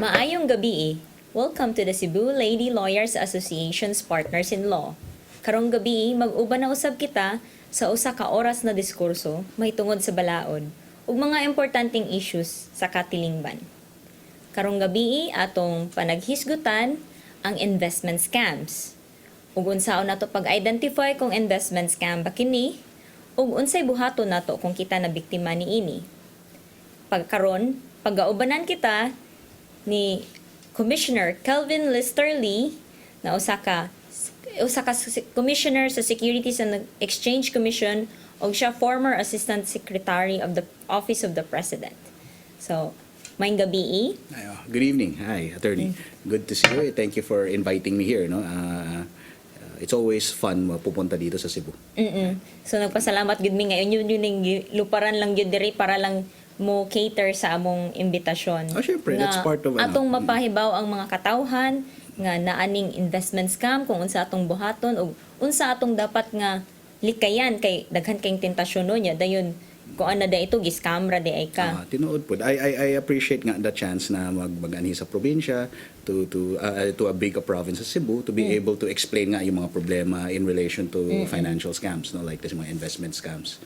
Maayong gabi. Welcome to the Cebu Lady Lawyers Association's Partners in Law. Karong gabi, mag-uban na usab kita sa usa ka oras na diskurso may tungod sa balaod ug mga importanteng issues sa katilingban. Karong gabi atong panaghisgutan ang investment scams. Ug unsaon nato pag-identify kung investment scam ba kini ug unsay buhaton nato kung kita na biktima niini. Pagkaron, pag-aubanan kita ni Commissioner Kelven na usa ka commissioner sa Securities and Exchange Commission ug siya former Assistant Secretary of the Office of the President. So, maayong gabi. Good evening. Hi, Attorney. Good to see you. Thank you for inviting me here. No, it's always fun pupunta dito sa Cebu. So nagpasalamat gud mi ngayon yun luparan lang gyud diri para lang mo cater sa among imbitasyon. Syempre, that's part of atong mapahibaw ang mga katawhan nga naaning investment scam kung unsa atong buhaton ug unsa atong dapat nga likayan kay daghan kayong tentasyon niya dayon kung ano da ito giscam ra di ay ka. Tinuod po. I appreciate nga the chance na mag-anhi sa probinsya to a big province sa Cebu to be able to explain nga yung mga problema in relation to financial scams, no, like this mga investment scams.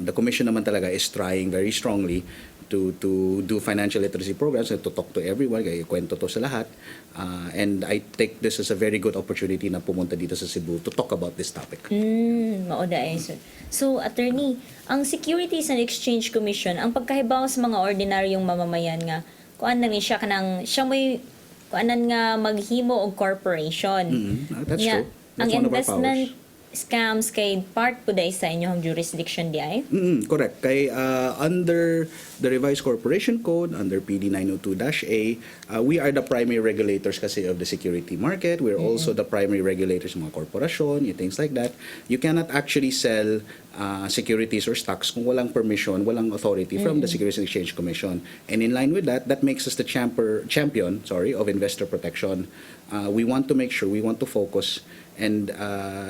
The commission naman talaga is trying very strongly to do financial literacy programs and to talk to everyone, kaya kwento to sa lahat. And I take this as a very good opportunity na pumunta dito sa Cebu to talk about this topic. Mao da ay so attorney, ang Securities and Exchange Commission ang pagkahibaw sa mga ordinaryong mamamayan nga kuan na ni siya kanang siya may kuanan nga maghimo og corporation. That's true. Ang That's one of our investment powers. Scams kay part po dahil sa inyong jurisdiction di ay? Correct. Kay under the Revised Corporation Code, under PD 902-A, we are the primary regulators kasi of the security market. We're also the primary regulators ng mga korporasyon, things like that. You cannot actually sell securities or stocks kung walang permission, walang authority from the Securities and Exchange Commission. And in line with that, that makes us the champion of investor protection. We want to make sure, we want to focus and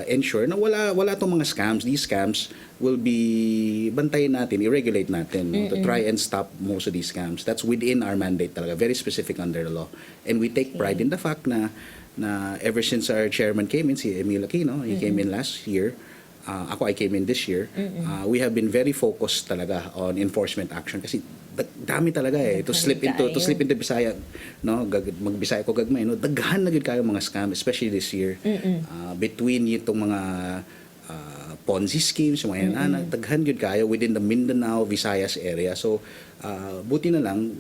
ensure na wala tong mga scams. These scams will be bantayan natin, i-regulate natin to try and stop most of these scams. That's within our mandate talaga, very specific under the law. And we take pride in the fact na ever since our chairman came in, si Emil Aquino, he came in last year, I came in this year, we have been very focused talaga on enforcement action kasi dami talaga to slip into Bisaya, no, magbisaya ko gagmay, no, daghan na gid kayo mga scam, especially this year. Between itong mga Ponzi schemes, mga yan, daghan gid kayo within the Mindanao, Visayas area. So buti na lang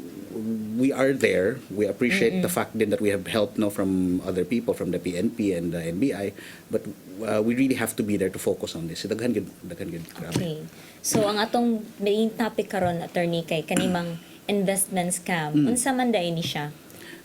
we are there. We appreciate the fact din that we have help from other people, from the PNP and the NBI, but we really have to be there to focus on this. Daghan gid. Okay. So ang atong main topic karon, attorney, kay kanimang investment scam. Unsa man dai ni siya?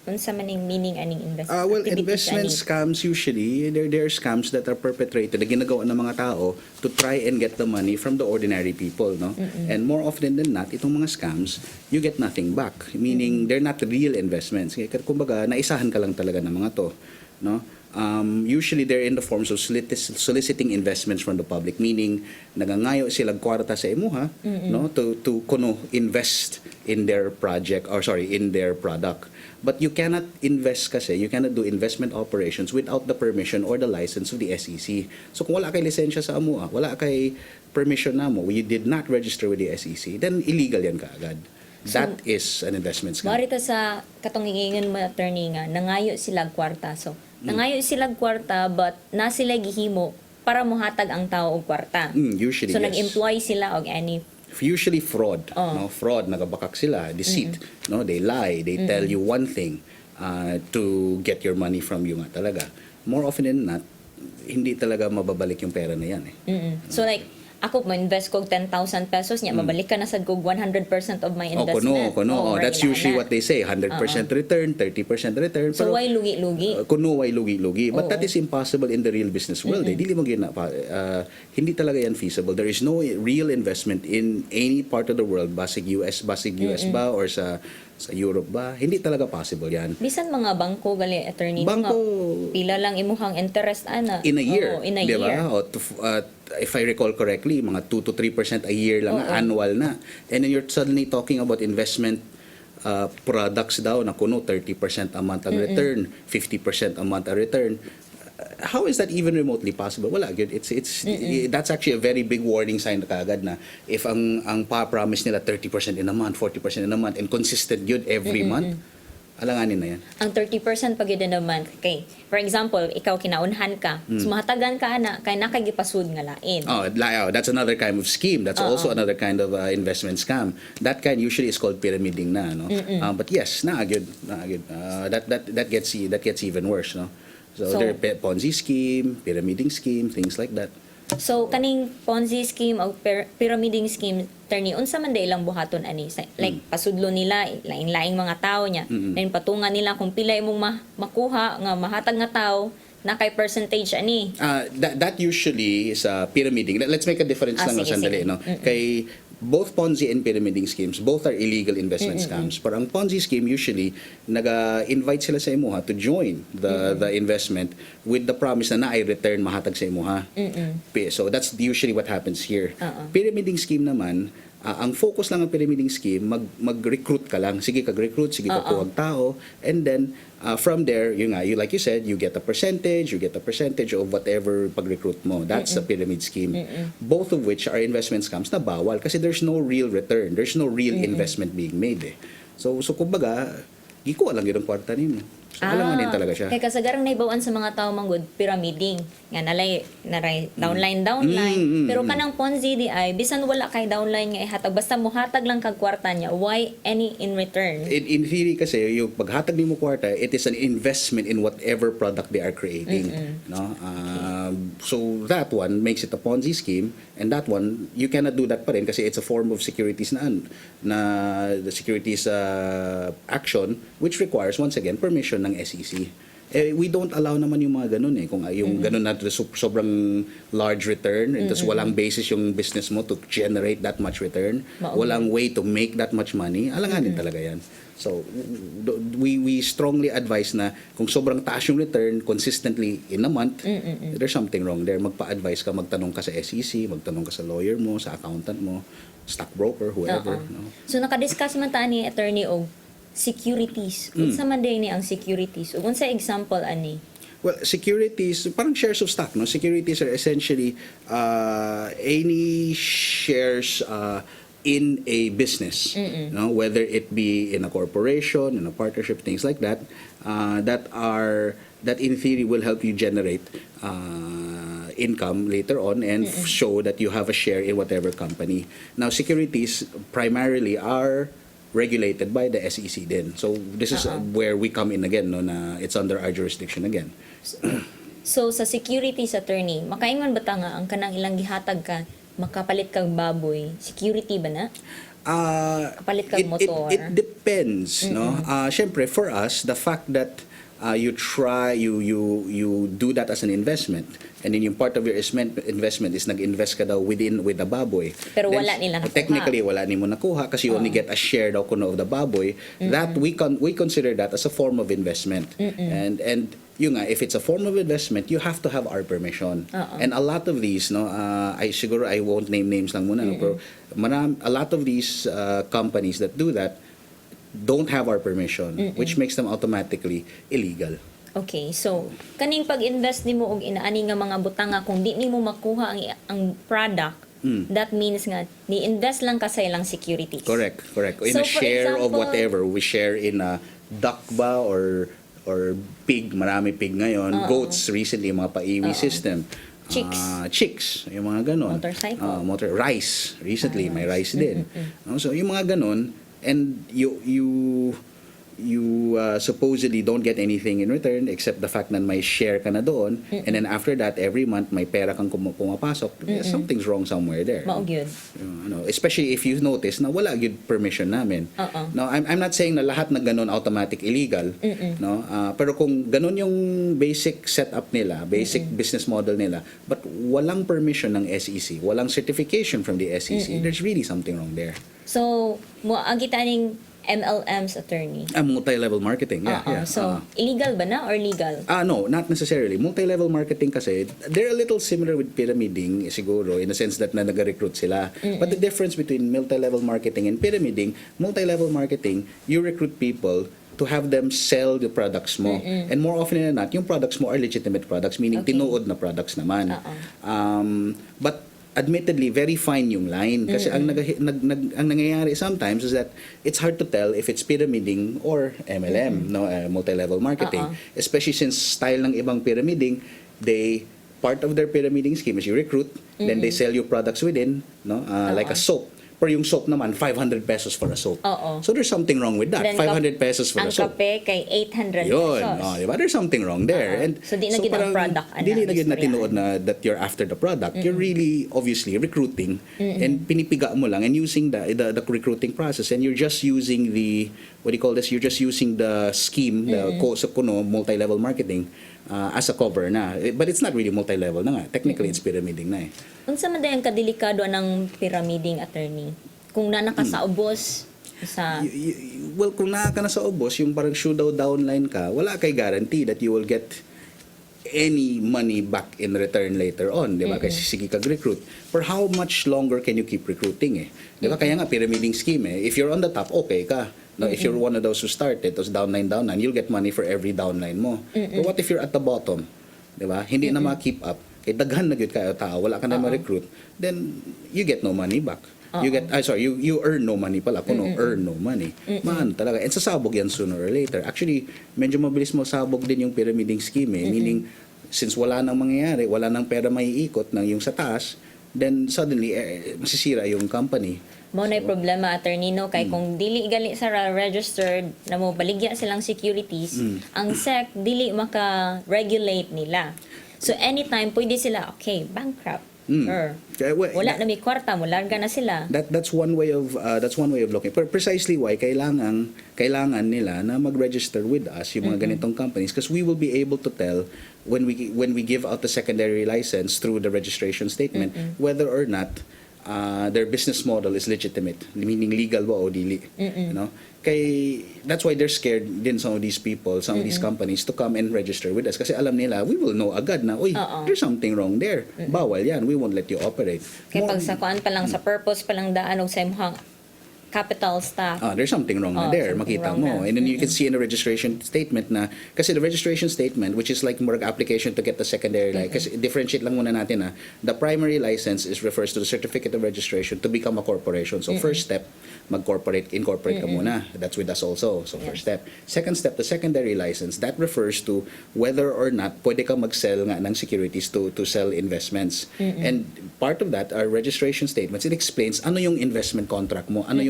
Unsa man ning meaning aning investment? Well, investment scams usually they're scams that are perpetrated na ginagawa ng mga tao to try and get the money from the ordinary people, no? And more often than not, itong mga scams, you get nothing back. Meaning they're not real investments. Kumbaga, naisahan ka lang talaga ng mga to, no? Usually they're in the forms of soliciting investments from the public, meaning nagangayo sila kwarta sa imuha, no, to kuno invest in their in their product. But you cannot invest kasi, you cannot do investment operations without the permission or the license of the SEC. So kung wala kay lisensya sa amuha, wala kay permission namo, you did not register with the SEC, then illegal yan kaagad. That is an investment scam. Marita sa katungingon mo, attorney, nga nangayo sila kwarta. So nangayo sila kwarta but na sila gihimo para mohatag ang tao og kwarta. Usually, so yes. nag-employ sila og any usually fraud, no, fraud, nagabakak sila, deceit, no, they lie, they tell you one thing to get your money from you nga talaga. More often than not, hindi talaga mababalik yung pera na yan So like ako mo-invest ko 10,000 pesos niya, mabalik ka na sad kog 100% of my investment. Kuno. That's usually what they say, 100% return, 30% return. So why lugi-lugi? Kuno, why lugi-lugi. But that is impossible in the real business world. Dili mo hindi talaga yan feasible. There is no real investment in any part of the world, basig US ba or sa Europe ba, hindi talaga possible yan. Bisan mga bangko gali, attorney, bangko, pila lang imuhang interest ana in a year, in a year. If I recall correctly, mga 2 to 3% a year lang, annual na. And then you're suddenly talking about investment products daw na kuno 30% a month ang return, 50% a month ang return. How is that even remotely possible? Wala, good. That's actually a very big warning sign na kaagad na if ang pa-promise nila 30% in a month, 40% in a month, and consistent yun every month, alanganin na yan. Ang 30% pag yun naman, okay. For example, ikaw kinaunhan ka, sumahatagan ka na, kaya nakagipasud nga lain. That's another kind of scheme. That's also another kind of investment scam. That kind usually is called pyramiding na, no? But yes, good. That gets even worse, no? So there are Ponzi scheme, pyramiding scheme, things like that. So kaning Ponzi scheme o pyramiding scheme, attorney, unsa man day ilang buhaton ani? Like pasudlo nila lain-laing mga tao niya. Then patungan nila kung pila imong makuha nga mahatag nga tao na kay percentage ani. That usually is pyramiding. Let's make a difference lang sige, sandali, sige. no? Kay both Ponzi and pyramiding schemes, both are illegal investment scams. Pero ang Ponzi scheme usually invite sila sa imuha to join the investment with the promise na naay return mahatag sa imuha. So that's usually what happens here. Pyramiding scheme naman, ang focus lang ng pyramiding scheme, mag-recruit ka lang. Sige, kag-recruit, sige, kakuha tao, and then from there, like you said, you get a percentage of whatever pag-recruit mo. That's the pyramid scheme. Both of which are investment scams na bawal kasi there's no real return. There's no real investment being made. So kumbaga, ikuha lang yun ang kwarta nimo. So, alanganin talaga siya. Kaya kasagarang naibawaan sa mga tao manggod, pyramiding. Nga naray downline. Pero kanang Ponzi di ay, bisan wala kay downline nga ihatag. Basta mo hatag lang kag kwarta niya. Why any in return? In theory kasi, yung paghatag nimo kwarta, it is an investment in whatever product they are creating. No? So that one makes it a Ponzi scheme, and that one, you cannot do that pa rin kasi it's a form of securities na the securities action, which requires, once again, permission ng SEC. We don't allow naman yung mga ganun kung yung ganun na sobrang large return, and tapos walang basis yung business mo to generate that much return, walang way to make that much money, alanganin talaga yan. So we strongly advise na kung sobrang taas yung return consistently in a month, there's something wrong there. Magpa-advise ka, magtanong ka sa SEC, magtanong ka sa lawyer mo, sa accountant mo, stockbroker, whoever. No? So nakadiscuss man ta ni attorney og securities. Unsa man day ni ang securities? Ug unsa example ani? Well, securities, parang shares of stock, no? Securities are essentially any shares in a business, no? Whether it be in a corporation, in a partnership, things like that, that in theory will help you generate income later on and show that you have a share in whatever company. Now, securities primarily are regulated by the SEC din. So this is where we come in again, no, na it's under our jurisdiction again. So sa securities attorney, makaingon ba ta nga ang kanang ilang gihatag ka makapalit kag baboy, security ba na? Kapalit kag motor. It depends, no. Syempre for us, the fact that you do that as an investment, and then yung part of your investment is nag-invest ka daw with the baboy. Pero wala nila nakuha. Technically, wala nimo nakuha kasi you only get a share daw kuno of the baboy. That we consider that as a form of investment. And yung if it's a form of investment, you have to have our permission. And a lot of these, no, I won't name names lang muna, no, pero a lot of these companies that do that don't have our permission, which makes them automatically illegal. Okay, so kaning pag-invest nimo og inaani nga mga butanga kung di nimo makuha ang product, that means nga ni-invest lang ka sa ilang securities. Correct. In So, a for share of example, whatever, we share in a duck ba or pig, marami pig ngayon, goats recently, mga paiwi system. Chicks, yung mga ganon. Motorcycle. Rice, recently may rice din. So yung mga ganon, and you supposedly don't get anything in return except the fact na may share ka na doon, and then after that every month may pera kang pumapasok. Something's wrong somewhere there. Mao gyud. Especially if you notice na wala gyud permission namin. No, I'm not saying na lahat na ganon automatic illegal, no, pero kung ganon yung basic setup nila, basic business model nila, but walang permission ng SEC, walang certification from the SEC, there's really something wrong there. So mo ang kita ning MLMs, attorney. Multi-level marketing, yeah. yeah. So, illegal ba na or legal? No, not necessarily. Multi-level marketing kasi, they're a little similar with pyramiding, siguro, in the sense that na nag-recruit sila. But the difference between multi-level marketing and pyramiding, multi-level marketing, you recruit people to have them sell the products mo. And more often than not, yung products mo are legitimate products, meaning tinuod na products naman. But admittedly, very fine yung line. Kasi ang nangyayari sometimes is that it's hard to tell if it's pyramiding or MLM, no, multi-level marketing. Especially since style ng ibang pyramiding, part of their pyramiding scheme is you recruit, then they sell you products within, no, like a soap. Pero yung soap naman, 500 pesos for a soap. So there's something wrong with that. Then 500 pesos for a soap. Ang kape kay 800 Yun, pesos. diba? There's something wrong there. And so di na gid ang product. Di na gid na tinuod na that you're after the product. You're really, obviously, recruiting and pinipiga mo lang and using the recruiting process, and you're just using the, what do you call this? You're just using the scheme, the multi-level marketing, as a cover na. But it's not really multi-level na nga. Technically, it's pyramiding na eh. Unsa man dayang kadelikado ng pyramiding, attorney? Kung nakasaubos sa... Well, kung ka na sa ubos, yung parang shootout downline ka, wala kay guarantee that you will get any money back in return later on, di ba? Kasi sige kag-recruit. For how much longer can you keep recruiting eh? Di ba? Kaya nga, pyramiding scheme eh. If you're on the top, okay ka. No, if you're one of those who started, those downline, you'll get money for every downline mo. But what if you're at the bottom? Di ba? Hindi na ma-keep up. Daghan na gyud kayo tao, wala ka na ma-recruit, then you get no money back. You earn no money pala, kuno earn no money. Man talaga. And sasabog yan sooner or later. Actually, medyo mabilis mo sabog din yung pyramiding scheme eh. Meaning, since wala nang mangyayari, wala nang pera maiikot ng yung sa taas, then suddenly, masisira yung company. Mo na problema, attorney, no? Kay kung dili gali sa registered na mo baligya silang securities, ang SEC dili maka-regulate nila. So anytime pwede sila, okay, bankrupt. Or wala na may kwarta mo, larga na sila. That's one way of looking. Pero precisely why kailangan nila na mag-register with us yung mga ganitong companies, because we will be able to tell when we give out the secondary license through the registration statement whether or not their business model is legitimate, meaning legal ba o dili. You know? That's why they're scared din some of these people, some of these companies to come and register with us kasi alam nila, we will know agad na, there's something wrong there. Bawal yan, we won't let you operate. Kaya pag sa kuan pa lang, sa purpose pa lang daan og sa imong capital staff. There's something wrong na there, makita mo. And then you can see in the registration statement na, kasi the registration statement, which is like more application to get the secondary license, kasi differentiate lang muna natin na, the primary license refers to the certificate of registration to become a corporation. So first step, incorporate ka muna. That's with us also. So first step. Second step, the secondary license, that refers to whether or not pwede ka mag-sell nga ng securities to sell investments. And part of that, our registration statements, it explains ano yung investment contract mo, ano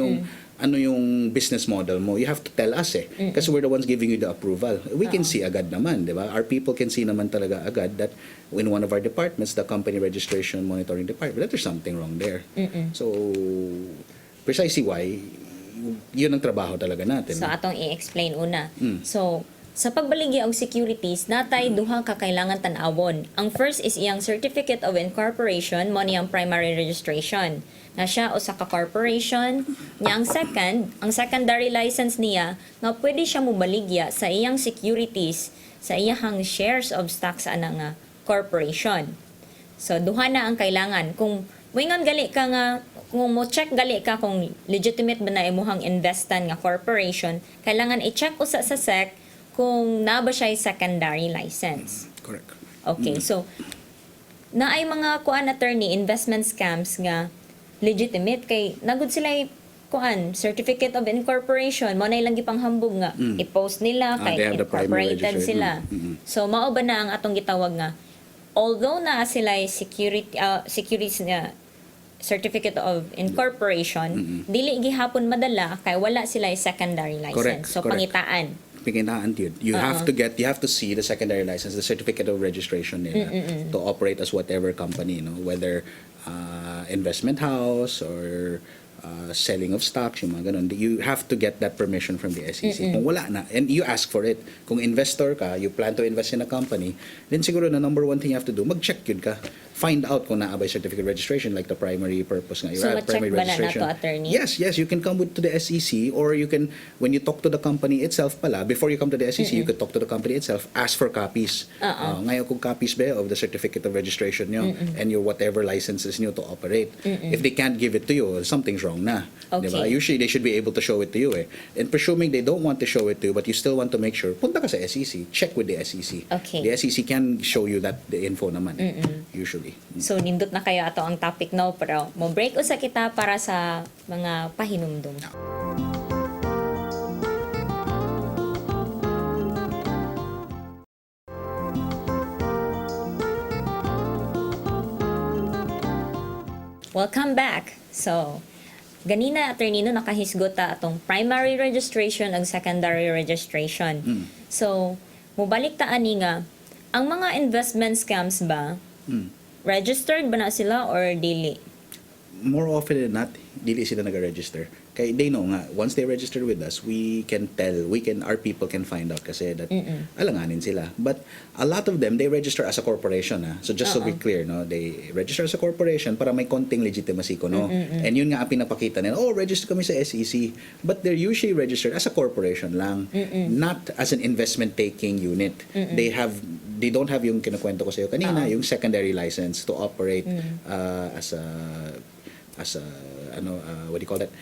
yung business model mo. You have to tell us eh. Kasi we're the ones giving you the approval. We can see agad naman, di ba? Our people can see naman talaga agad that in one of our departments, the company registration monitoring department, that there's something wrong there. So, precisely why, yun ang trabaho talaga natin. So, atong i-explain una. So, sa pagbaligya og securities, natay duha ka kailangan tan-awon. Ang first is iyang Certificate of Incorporation, mo niyang primary registration. Na siya o sa ka-corporation. Nya ang secondary license niya, nga pwede siya mubaligya sa iyang securities, sa iyang shares of stocks ana nga corporation. So, duha na ang kailangan. Kung wingon gali ka nga, kung mo check gali ka kung legitimate ba na imuhang investan nga corporation, kailangan i-check usa sa SEC kung na ba siya secondary license. Correct. Okay, so naay mga kuan, attorney, investment scams nga legitimate kay nagud sila kuan certificate of incorporation mo na ilang gipanghambog nga i-post nila kay they have the primary incorporated sila. So mao ba na ang atong gitawag nga although na sila securities nga certificate of incorporation, dili gihapon madala kay wala sila secondary license. Correct, So correct. pangitaan. You have to see the secondary license, the certificate of registration nila to operate as whatever company, whether investment house or selling of stocks, yung mga ganun, you have to get that permission from the SEC. Kung wala na, and you ask for it. Kung investor ka, you plan to invest in a company, then siguro na number one thing you have to do, mag-check yun ka. Find out kung naabay certificate registration, like the primary purpose nga. So, ma-check primary ba na to, attorney? Yes, you can come to the SEC, or you can, when you talk to the company itself pala, before you come to the SEC, you could talk to the company itself, ask for copies. Ngayon kung copies ba of the certificate of registration nyo and your whatever licenses nyo to operate. If they can't give it to you, something's wrong na. Okay. Diba? Usually, they should be able to show it to you. And presuming they don't want to show it to you, but you still want to make sure, punta ka sa SEC, check with the SEC. Okay. The SEC can show you the info naman, usually. So, nindot na kayo ato ang topic now, pero mo break usa kita para sa mga pahinumdum. Welcome back. So, ganina attorney no nakahisgot ta atong primary registration ag secondary registration. So, mubalik ta ani nga ang mga investment scams ba registered ba na sila or dili? More often than not, dili sila nag-register. Kaya they know nga, once they register with us, we can tell, our people can find out kasi that alanganin sila. But a lot of them, they register as a corporation. So just so we're clear, no, they register as a corporation para may konting legitimacy ko, no? And yun nga ang pinapakita nila, register kami sa SEC. But they're usually registered as a corporation lang, not as an investment-taking unit. They don't have yung kinukwento ko sa iyo kanina, yung secondary license to operate as a what do you call that?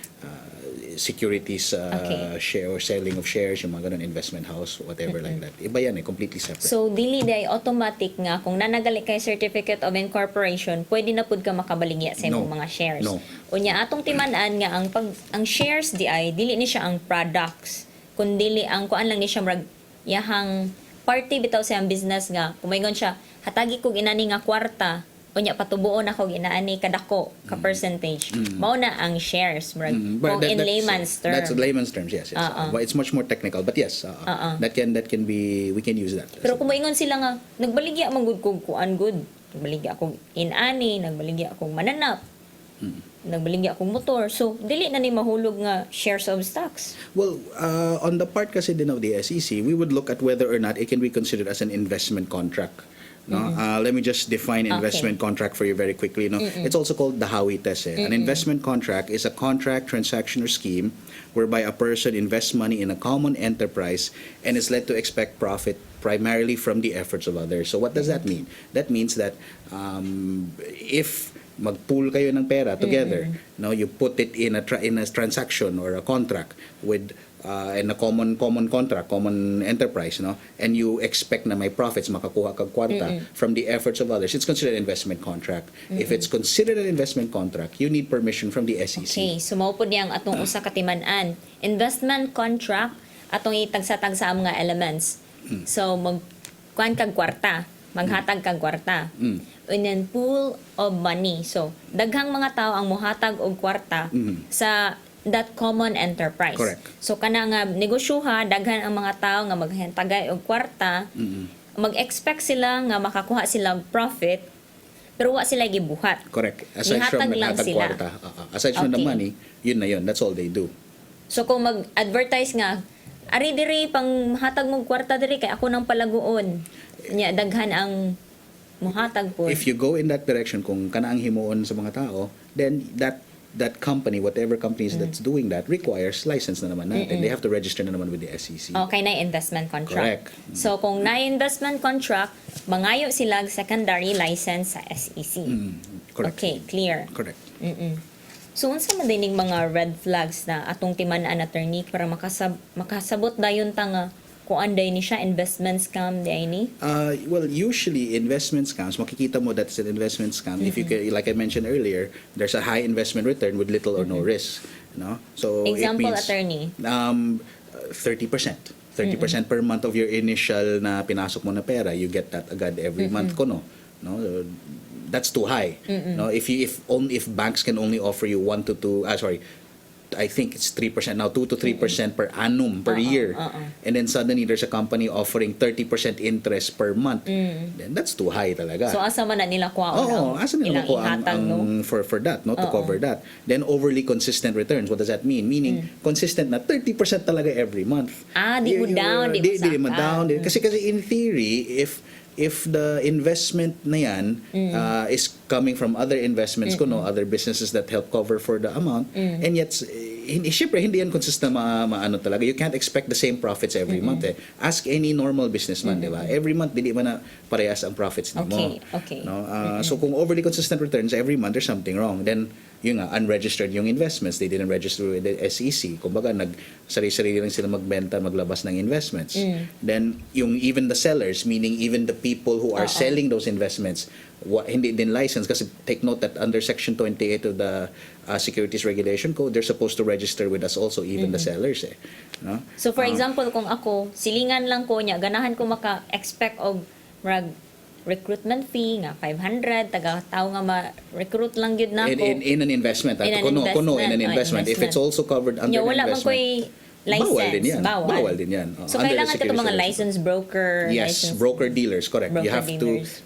Securities share or selling of shares, yung mga ganun, investment house, whatever like that. Iba yan completely separate. So, dili day automatic nga kung nanagali kay certificate of incorporation, pwede na pud ka makabaligya sa imong mga shares. No. Unya atong timan-an nga ang shares di ay dili ni siya ang products, kun dili ang kuan lang ni siya murag yahang party bitaw sa ang business nga kumaygon siya hatagi kog inani nga kwarta unya patubuon ako ginaani kadako ka percentage mao na ang shares murag kung in layman's terms. That's layman's terms, yes. But it's much more technical, but yes, that can be, we can use that. Pero kung moingon sila nga nagbaligya man gud kog kuan good, nagbaligya akong inani, nagbaligya akong mananap, nagbaligya akong motor, so dili na ni mahulog nga shares of stocks. Well, on the part kasi din of the SEC, we would look at whether or not it can be considered as an investment contract. No, let me just define investment contract for you very quickly. No, it's also called the Howey test. An investment contract is a contract, transaction, or scheme whereby a person invests money in a common enterprise and is led to expect profit primarily from the efforts of others. So, what does that mean? That means that if mag-pool kayo ng pera together, no, you put it in a transaction or a contract with in a common contract, common enterprise, no, and you expect na may profits makakuha kag kwarta from the efforts of others, it's considered an investment contract. If it's considered an investment contract, you need permission from the SEC. Okay, so mao pod yang atong usa ka timan-an. Investment contract atong itagsa-tagsa ang mga elements. So kuan kag kwarta, maghatag kag kwarta. And then pool of money. So daghang mga tao ang mohatag og kwarta sa that common enterprise. Correct. So kana nga negosyuha, daghan ang mga tao nga maghantagay og kwarta, mag-expect sila nga makakuha sila og profit, pero wa sila gibuhat. Correct. Aside from Ihatag lang hatag sila. kwarta, aside from the Okay. money, yun na yun. That's all they do. So kung mag-advertise nga, ari diri pang hatag mong kwarta diri kay ako nang palaguon. Nya daghan ang muhatag po. If you go in that direction, kung kana ang himuon sa mga tao, then that company, whatever companies that's doing that, requires license na naman natin. They have to register na naman with the SEC. Okay, na investment contract. Correct. So kung na investment contract, mangayo sila secondary license sa SEC. Correct. Okay, clear. Correct. So unsa man dining mga red flags na atong timan-an attorney para makasabot dayon ta nga kung anday ni siya investment scam day ni? Well, usually investment scams, makikita mo that it's an investment scam. If you can, like I mentioned earlier, there's a high investment return with little or no risk. No? So Example, it means, attorney. 30%. 30% per month of your initial na pinasok mo na pera, you get that agad every month ko, no? That's too high. No, if banks can only offer you 1 to 2 I think it's 3% now, 2 to 3% per annum per year. And then suddenly there's a company offering 30% interest per month. Then that's too high talaga. So asa man na nila kuwaon Asa nila ilang ko ihatag, no? for that, no, to cover that. Then overly consistent returns. What does that mean? Meaning consistent na 30% talaga every month. Di mo down, di mo down. Kasi in theory, if the investment na yan is coming from other investments other businesses that help cover for the amount, and yet syempre hindi yan consistent maano talaga. You can't expect the same profits every month eh. Ask any normal businessman, di ba? Every month dili man na parehas ang profits nimo. Okay. No? So kung overly consistent returns every month, there's something wrong. Then yung unregistered yung investments, they didn't register with the SEC. Kumbaga sarili-sarili lang sila magbenta, maglabas ng investments. Then yung even the sellers, meaning even the people who are selling those investments, hindi din license, kasi take note that under section 28 of the Securities Regulation Code, they're supposed to register with us also, even the sellers eh. No? So for example, kung ako silingan lang ko niya, ganahan ko maka-expect og recruitment fee nga 500 taga-tao nga ma-recruit lang gyud nako in an investment in an investment. If it's also covered under an wala man investment, ko'y license. Bawal din yan. So Under kailangan the ito mga securities license broker. Yes, broker dealers, correct. Broker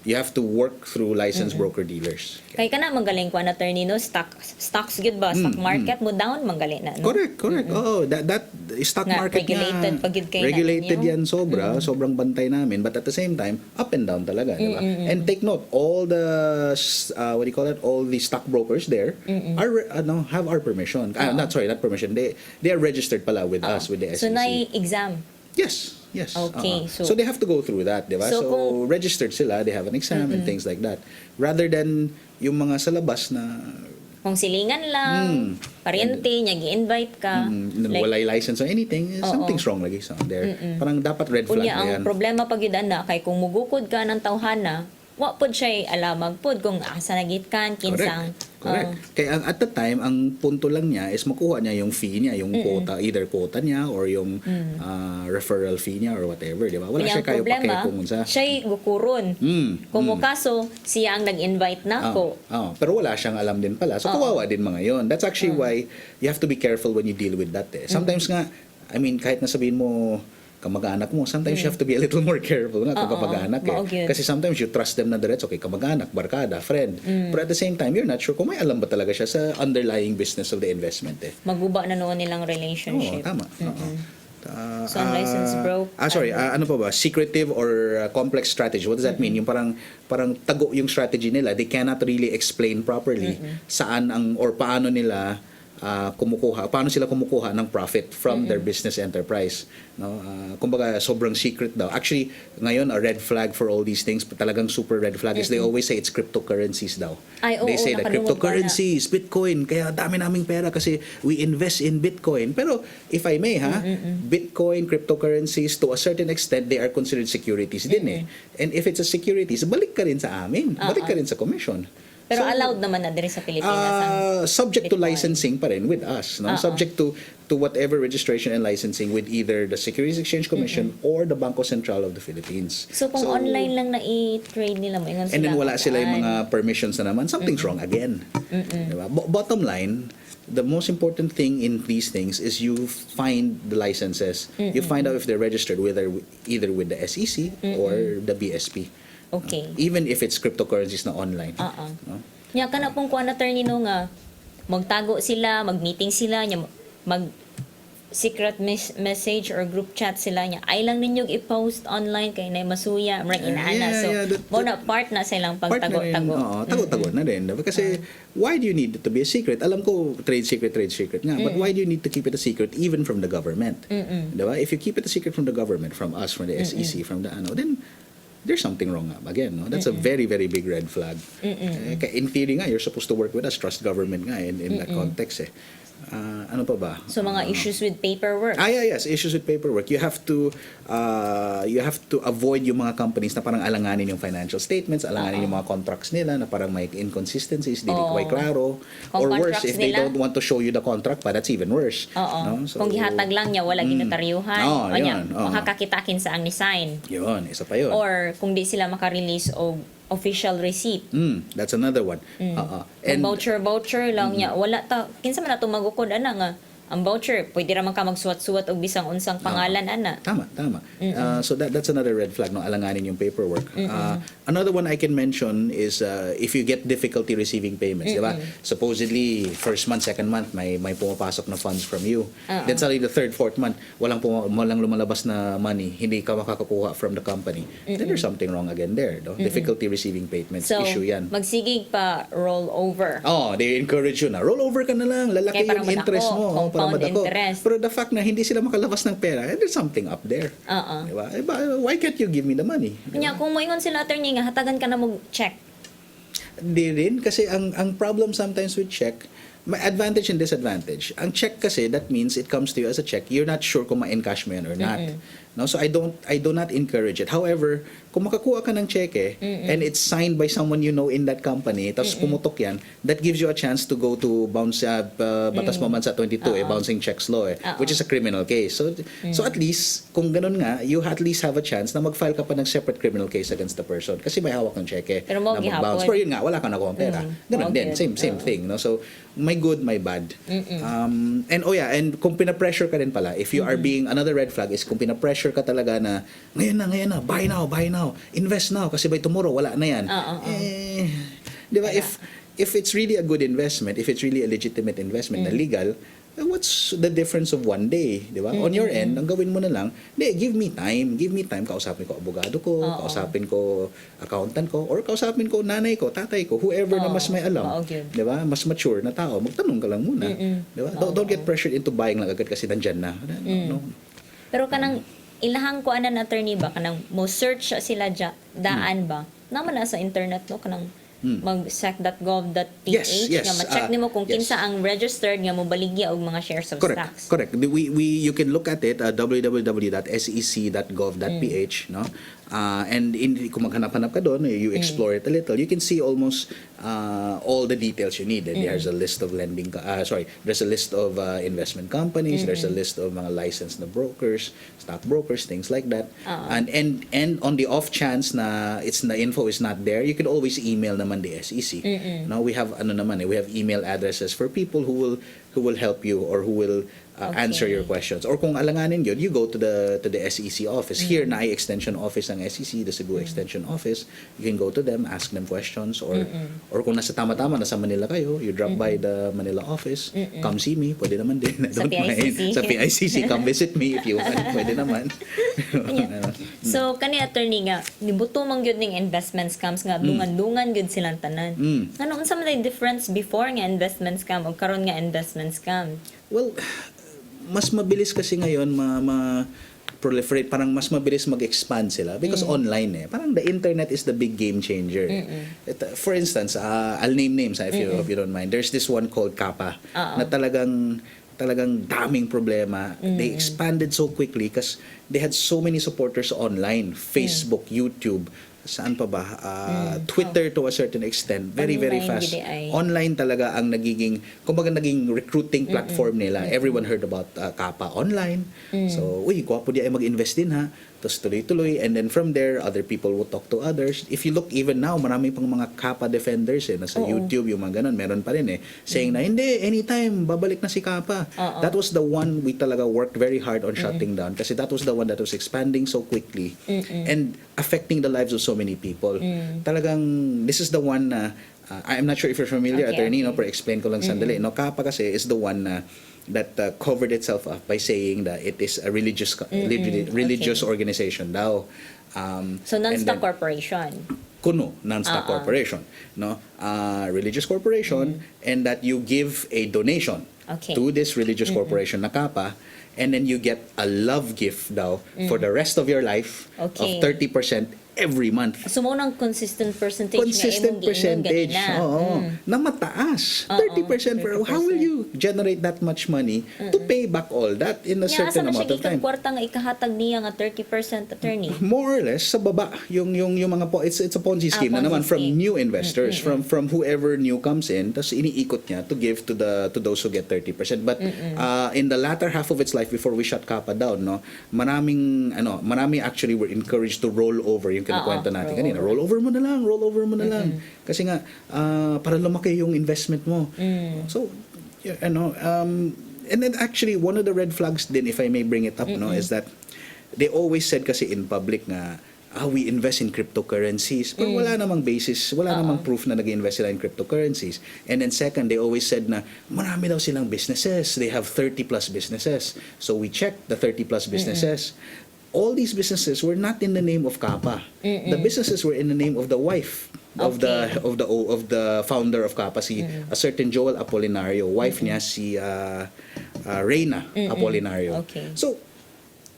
You have to work through licensed broker dealers. Kay kana magaling ko an attorney no, stocks gyud ba, stock market mo down magaling na no. Correct. Oo, that stock Nga, market regulated nga, pag yun kayo regulated na yan sobrang bantay namin, but at the same time up and down talaga, di ba? And take note, all the all the stock brokers there are have our permission. Not permission. They are registered pala with us, with the SEC. So na exam. Yes. Okay, so they have to go through that, di ba? So registered sila, they have an exam and things like that. Rather than yung mga sa labas na kung silingan lang, paryente niya gi-invite ka, walay license or anything, something's wrong lagi sa there. Parang dapat red flag unya na yan. ang problema pag yun na kay kung mugukod ka ng tawhana, wa pod siya alamag pod kung asa nagitkan kinsang. Correct. Kaya at the time, ang punto lang niya is makuha niya yung fee niya, yung quota, either quota niya or yung referral fee niya or whatever, di ba? Wala siya kayo pakay kung unsa. Siya'y gukuron. Kung mo kaso, siya ang nag-invite na ako. Pero wala siyang alam din pala. So kawawa din mga yon. That's actually why you have to be careful when you deal with that. Sometimes nga, I mean, kahit nasabihin mo, kamag-anak mo, sometimes you have to be a little more careful na kung kamag-anak eh. Kasi sometimes you trust them na diretso, okay, kamag-anak, barkada, friend. But at the same time, you're not sure kung may alam ba talaga siya sa underlying business of the investment eh. Maguba na noon nilang relationship. Tama. So, unlicensed broke. Ano pa ba? Secretive or complex strategy. What does that mean? Yung parang tago yung strategy nila. They cannot really explain properly saan or paano nila paano sila kumukuha ng profit from their business enterprise, no? Kumbaga sobrang secret daw. Actually ngayon a red flag for all these things, talagang super red flag is they always say it's cryptocurrencies daw. They say that cryptocurrencies, Bitcoin, kaya dami naming pera kasi we invest in Bitcoin. Pero if I may Bitcoin, cryptocurrencies to a certain extent they are considered securities din eh. And if it's a securities, balik ka rin sa amin, balik ka rin sa commission. Pero allowed naman na diri sa Pilipinas subject to licensing pa rin with us, no? Subject to whatever registration and licensing with either the Securities Exchange Commission or the Bangko Sentral of the Philippines. So kung online lang na i-trade nila mo, and then wala sila yung mga permissions na naman, something's wrong again. Diba? Bottom line, the most important thing in these things is you find the licenses. You find out if they're registered either with the SEC or the BSP. Okay. Even if it's cryptocurrencies na online. No? Nya kana pong kuan attorney no nga magtago sila, mag-meeting sila, nya mag secret message or group chat sila nya ay lang ninyo i-post online kay nay masuya murag inaana. So mo na part na silang pagtago-tago. Tago-tago na din. Kasi why do you need it to be a secret? Alam ko trade secret nga, but why do you need to keep it a secret even from the government? Diba? If you keep it a secret from the government, from us, from the SEC, from the then there's something wrong again, no? That's a very, very big red flag. In theory nga, you're supposed to work with us, trust government nga in that context eh. Ano pa ba? So mga issues with paperwork. Yes, issues with paperwork. You have to avoid yung mga companies na parang alanganin yung financial statements, alanganin yung mga contracts nila na parang may inconsistencies, di quite klaro. Or worse, if they don't want to show you the contract pa, that's even worse. No? So, kung gihatag lang niya, wala ginotaryuhan. Yun. Makakakitakin sa ang ni-sign. Yun, isa pa yun. Or kung di sila makarelease o official receipt. That's another one. And voucher lang niya. Wala ta kinsa man ato magukod ana nga ang voucher, pwede raman ka magsuwat-suwat og bisang unsang pangalan ana. Tama. So that's another red flag, no? Alanganin yung paperwork. Another one I can mention is if you get difficulty receiving payments, di ba? Supposedly, first month, second month, may pumapasok na funds from you. Then suddenly the third, fourth month, walang lumalabas na money, hindi ka makakakuha from the company. Then there's something wrong again there, no? Difficulty receiving payments, So, issue yan. magsigig pa roll over. They encourage you na, roll over ka na lang, lalaki Kaya yung parang interest madako, mo. Para compound madako. interest. Pero the fact na hindi sila makalabas ng pera, there's something up there. Diba? Why can't you give me the money? Kanya, kung moingon sila attorney nga, hatagan ka na mo check. Di rin, kasi ang problem sometimes with check, may advantage and disadvantage. Ang check kasi, that means it comes to you as a check. You're not sure kung ma-encash mo yan or not. No, so I do not encourage it. However, kung makakuha ka ng cheque and it's signed by someone you know in that company, tapos pumutok yan, that gives you a chance to go to bounce Batas Pamansa 22, bouncing checks law, which is a criminal case. So at least, kung ganun nga, you at least have a chance na mag-file ka pa ng separate criminal case against the person kasi may hawak ng cheque Pero mo na mag-bounce. gihapon. Pero yun nga, wala ka nakuha ng pera. Ganun din, same thing. No? So, may good, may bad. And kung pinapressure ka rin pala, if you are being, another red flag is kung pinapressure ka talaga na, ngayon na, buy now, invest now, kasi by tomorrow, wala na yan. Di ba, if it's really a good investment, if it's really a legitimate investment na legal, what's the difference of one day, di ba? On your end, ang gawin mo na lang, give me time, kausapin ko abogado ko, kausapin ko accountant ko, or kausapin ko nanay ko, tatay ko, whoever na mas may alam, di ba? Mas mature na tao, magtanong ka lang muna, di ba? Don't get pressured into buying lang agad kasi nandyan na. No? Pero kanang ilahang ko anan attorney ba kanang mo search sila daan ba naman na sa internet no kanang mag-sec.gov.ph Yes. nga ma-check nimo kung kinsa ang registered nga mobaligya og mga shares of stocks. Correct. You can look at it www.sec.gov.ph, no? And kung maghanap-hanap ka doon, you explore it a little, you can see almost all the details you need. There's a list of there's a list of investment companies, there's a list of mga licensed na brokers, stock brokers, things like that. And on the off chance na the info is not there, you can always email naman the SEC. No, we have we have email addresses for people who will help you or who will answer your questions. Or kung alanganin yun, you go to the SEC office. Here na ay extension office ng SEC, the Cebu extension office. You can go to them, ask them questions, or kung nasa tama-tama, nasa Manila kayo, you drop by the Manila office, come see me, pwede naman din. Sa PICC. Sa PICC, come visit me if you want, pwede naman. So, kani attorney nga, nibuto man gyud ning investment scams nga, dungan-dungan gyud silang tanan. Ano, unsa man yung difference before nga investment scam o karon nga investment scam? Well, mas mabilis kasi ngayon proliferate, parang mas mabilis mag-expand sila because online parang the internet is the big game changer. For instance, I'll name names if you don't mind. There's this one called Kappa na talagang daming problema. They expanded so quickly because they had so many supporters online, Facebook, YouTube, saan pa ba? Twitter to a certain extent. Very fast. Online talaga ang naging recruiting platform nila. Everyone heard about Kappa online. So, gwapo di ay mag-invest din ha. Tapos tuloy-tuloy. And then from there, other people will talk to others. If you look even now, marami pang mga Kappa defenders nasa YouTube, yung mga ganun. Meron pa rin saying na, hindi, anytime, babalik na si Kappa. That was the one we talaga worked very hard on shutting down kasi that was the one that was expanding so quickly and affecting the lives of so many people. Talagang, this is the one na, I'm not sure if you're familiar, attorney, no, pero explain ko lang sandali. No, Kappa kasi is the one na that covered itself up by saying that it is a religious organization daw. So non-stock corporation. Kuno, non-stock corporation, no? Religious corporation, and that you give a donation to this religious corporation na Kappa, and then you get a love gift daw for the rest of your life of 30% every month. So mo nang consistent percentage na mataas. 30% per how will you generate that much money to pay back all that in a certain amount of time? Kwarta nga ikahatag niya nga 30% attorney. More or less sa baba yung mga it's a Ponzi scheme na naman from new investors, from whoever new comes in, tapos iniikot niya to give to those who get 30%. But in the latter half of its life before we shut Kappa down, no, marami actually were encouraged to roll over yung kinakwento natin kanina. Roll over mo na lang. Kasi nga, para lumaki yung investment mo. So, And then actually, one of the red flags din, if I may bring it up, no, is that they always said kasi in public nga, we invest in cryptocurrencies. Pero wala namang basis, wala namang proof na nag-invest sila in cryptocurrencies. And then second, they always said na marami daw silang businesses. They have 30 plus businesses. So we checked the 30 plus businesses. All these businesses were not in the name of Kappa. The businesses were in the name of the wife of the founder of Kappa, si a certain Joel Apolinario. Wife niya si Reina Apolinario. Okay. So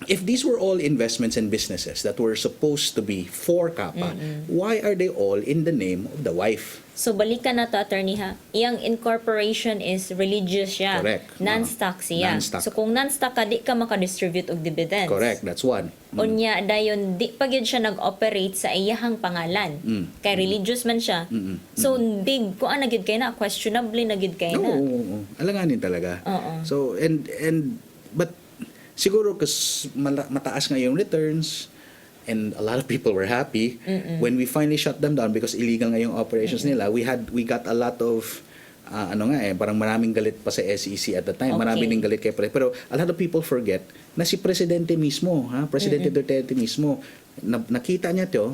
if these were all investments and businesses that were supposed to be for Kappa, why are they all in the name of the wife? So balikan na to, attorney ha. Iyang incorporation is religious siya. Correct. Non-stock siya. Non-stock. So kung non-stock ka, di ka makadistribute og dividends. Correct, that's one. Unya, dayon, di pa gyud siya nag-operate sa iyahang pangalan. Kay religious man siya. So, big, kung ano gyud kay na, questionably na gyud kay na. Oo. Alanganin talaga. Oo. So, but siguro kasi mataas nga yung returns, and a lot of people were happy when we finally shut them down because illegal nga yung operations nila. We got a lot of parang maraming galit pa sa SEC at the time. Okay. Maraming ding galit kay pero a lot of people forget na si Presidente mismo, Presidente Duterte mismo, nakita na to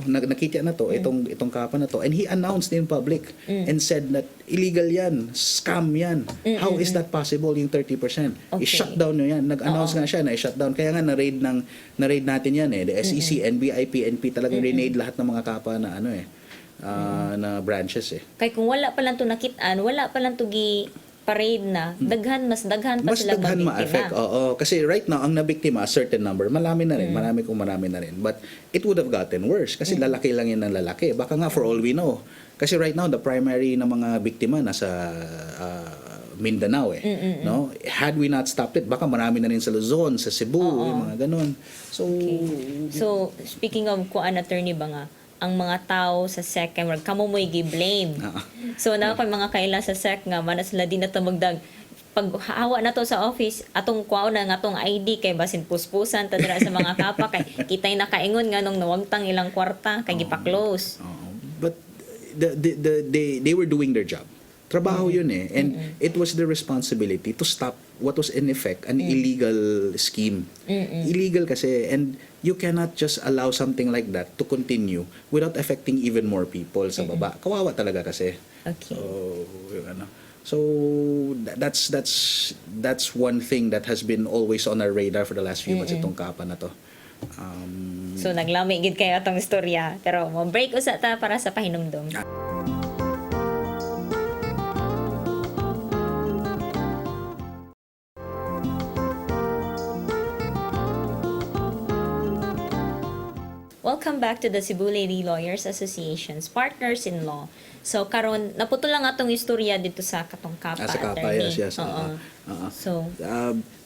itong Kappa na to, and he announced in public and said that illegal yan, scam yan. How is that possible yung 30%? Okay. I-shut down nyo yan. Nag-announce nga siya na i-shut down. Kaya nga na-raid natin yan the SEC, NBI, PNP talagang renade lahat ng mga Kappa na na branches Kay kung wala pa lang to nakitaan, wala pa lang to gi parade na, mas daghan pa mas sila daghan ma-affect. Oo, kasi right now ang nabiktima a certain number, marami na rin, marami na rin. But it would have gotten worse kasi lalaki lang yan ng lalaki. Baka nga for all we know. Kasi right now the primary na mga biktima nasa Mindanao no? Had we not stopped it, baka marami na rin sa Luzon, sa Cebu, yung mga ganun. So So, speaking of kuan attorney ba nga, ang mga tao sa SEC kay wag kamo mo'y gi-blame. So na koy mga kaila sa SEC nga man sila din nato magdag pag hawa na to sa office atong kuaw na nga atong ID kay basin puspusan ta dira sa mga Kappa kay kitay nakaingon nga nung nawagtang ilang kwarta kay gipa-close. But they were doing their job. Trabaho yun and it was their responsibility to stop what was in effect an illegal scheme. Illegal kasi, and you cannot just allow something like that to continue without affecting even more people sa baba. Kawawa talaga kasi. Okay. So that's one thing that has been always on our radar for the last few months itong Kappa na to. So naglami gid kayo atong istorya pero mo break usa ta para sa pahinumdom. Welcome back to the Cebu Lady Lawyers Association's Partners in Law. So karon naputol lang atong istorya dito sa katong Kappa Sa Kappa, attorney. yes. So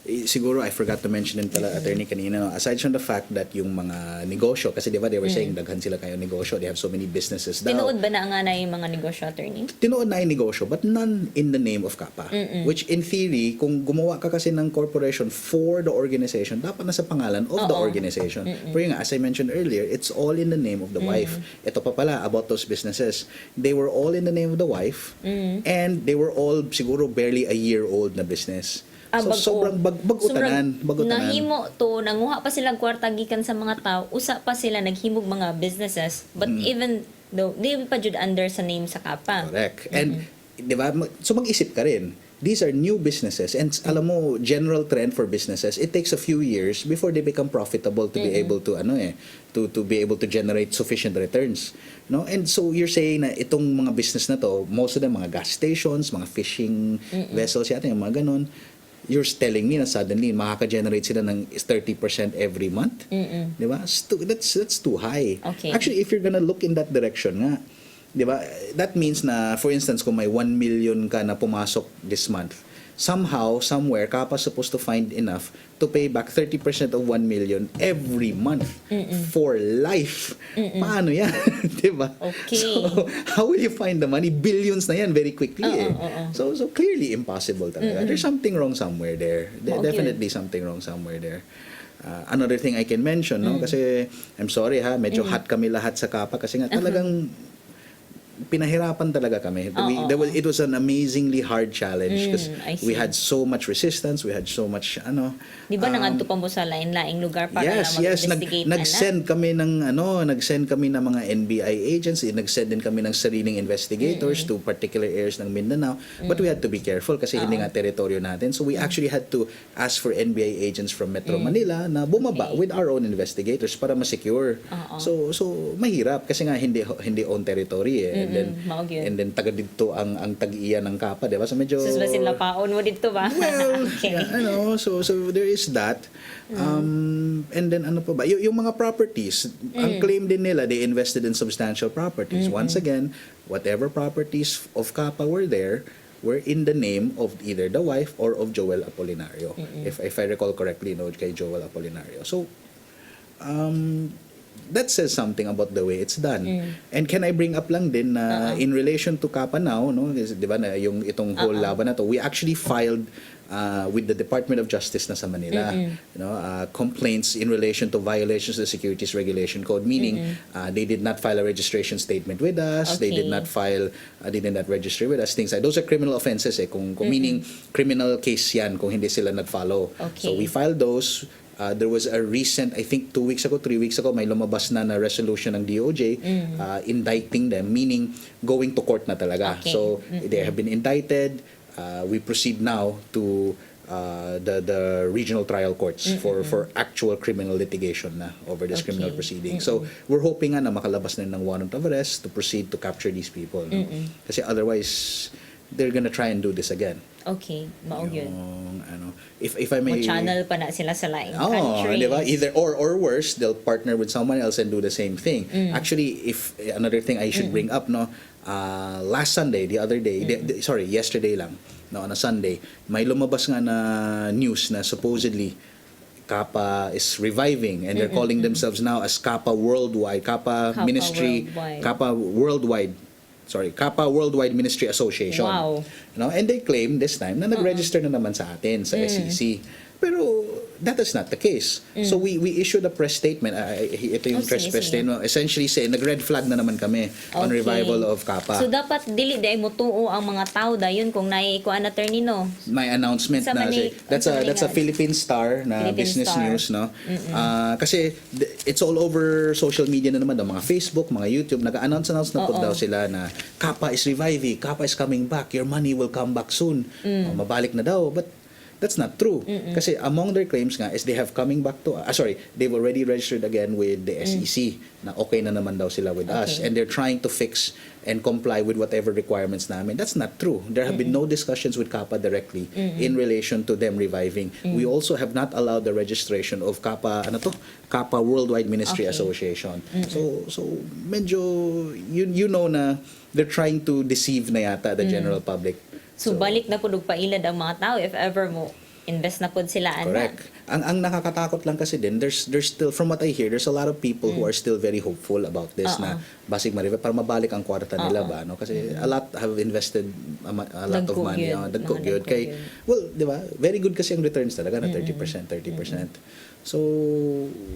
siguro I forgot to mention din pala attorney kanina, aside from the fact that yung mga negosyo, kasi diba they were saying daghan sila kayo negosyo, they have so many businesses daw. tinuod ba na nga na yung mga negosyo attorney? Tinuod na yung negosyo but none in the name of Kappa. Which in theory, kung gumawa ka kasi ng corporation for the organization, dapat nasa pangalan of the organization. Pero yun nga, as I mentioned earlier, it's all in the name of the wife. Ito pa pala about those businesses. They were all in the name of the wife and they were all siguro barely a year old na business. So sobrang bagutanan. Nahimo to, nanguha pa silang kwarta gikan sa mga tao, usa pa sila naghimog mga businesses, but even though they pa jud under sa name sa Kappa. Correct. And di ba, so mag-isip ka rin. These are new businesses and alam mo, general trend for businesses, it takes a few years before they become profitable to be able to to be able to generate sufficient returns, no? And so you're saying na itong mga business na to, most of them mga gas stations, mga fishing vessels yata, yung mga ganun. You're telling me na suddenly makaka-generate sila ng 30% every month? Di ba? That's too high. Okay. Actually, if you're gonna look in that direction nga, di ba? That means na, for instance, kung may 1 million ka na pumasok this month, somehow, somewhere, Kappa supposed to find enough to pay back 30% of 1 million every month for life. Paano yan? Diba? Okay. So, how will you find the money? Billions na yan very quickly. So clearly impossible talaga. There's something wrong somewhere there. Definitely something wrong somewhere there. Another thing I can mention, no? Kasi, I'm sorry medyo hot kami lahat sa Kappa kasi nga talagang pinahirapan talaga kami. It was an amazingly hard challenge because I see. we had so much resistance, we had so much Di ba nangadto pa mo sa lain-laing lugar para yes, lang yes. mag-investigate Nag-send kami ng nag-send kami ng mga NBI agents, nag-send din kami ng sariling investigators to particular areas ng Mindanao. But we had to be careful kasi hindi nga teritoryo natin. So we actually had to ask for NBI agents from Metro Manila na bumaba with our own investigators para ma-secure. So mahirap kasi nga hindi own territory eh. And then taga dito ang tag-iya ng Kapa, di ba? So medyo Sus ba sila paon mo dito ba? well, Okay. so there is that. And then ano pa ba? Yung mga properties, ang claim din nila, they invested in substantial properties. Once again, whatever properties of Kapa were there, were in the name of either the wife or of Joel Apolinario. If I recall correctly, kay Joel Apolinario. So, that says something about the way it's done. And can I bring up lang din na in relation to Kapa now, kasi, di ba, na yung itong whole laban na to, we actually filed with the Department of Justice na sa Manila, complaints in relation to violations of the Securities Regulation Code, meaning they did not file a registration statement with us, they did not register with us, things like those are criminal offenses kung meaning criminal case yan kung hindi sila nag-follow. So we filed those. There was a recent, I think 3 weeks ago, may lumabas na resolution ng DOJ indicting them, meaning going to court na talaga. So they have been indicted. We proceed now to the regional trial courts for actual criminal litigation na over this criminal proceeding. So we're hoping na makalabas na ng warrant of arrest to proceed to capture these people. Kasi otherwise, they're gonna try and do this again. Okay, mao yun. If I may, Mo-channel pa na sila sa laing countries. di ba? Either or worse, they'll partner with someone else and do the same thing. Actually, if another thing I should bring up, last Sunday, yesterday lang, on a Sunday, may lumabas nga na news na supposedly Kapa is reviving and they're calling themselves now as Kapa Worldwide, Kapa Ministry, Kapa Worldwide Ministry Association. Wow. And they claim this time na nag-register na naman sa atin sa SEC. Pero that is not the case. So we issued a press statement. Ito yung press statement. Essentially say, nag-red flag na naman kami on revival of Kapa. So dapat dili day mo tuo ang mga tao dayon kung naikuan attorney no. May announcement Sa na that's a Philippine Star na Philippine business Star. news kasi it's all over social media na naman, mga Facebook, mga YouTube, nag-announce na po daw sila na Kapa is reviving, Kapa is coming back, your money will come back soon. Mabalik na daw, but that's not true. Kasi among their claims nga is they have coming back to they've already registered again with the SEC na okay na naman daw sila with us and they're trying to fix and comply with whatever requirements namin. That's not true. There have been no discussions with Kapa directly in relation to them reviving. We also have not allowed the registration of Kapa Worldwide Ministry Association. So medyo you know na they're trying to deceive na yata the general public. So balik na pud og pailad ang mga tao if ever mo invest na pud sila Correct. Ang nakakatakot lang kasi din, there's still, from what I hear, there's a lot of people who are still very hopeful about this na basig para mabalik ang kwarta nila ba, no? Kasi a lot have invested a lot of money. Dagko gyud kay well, di ba? Very good kasi ang returns talaga na 30%. So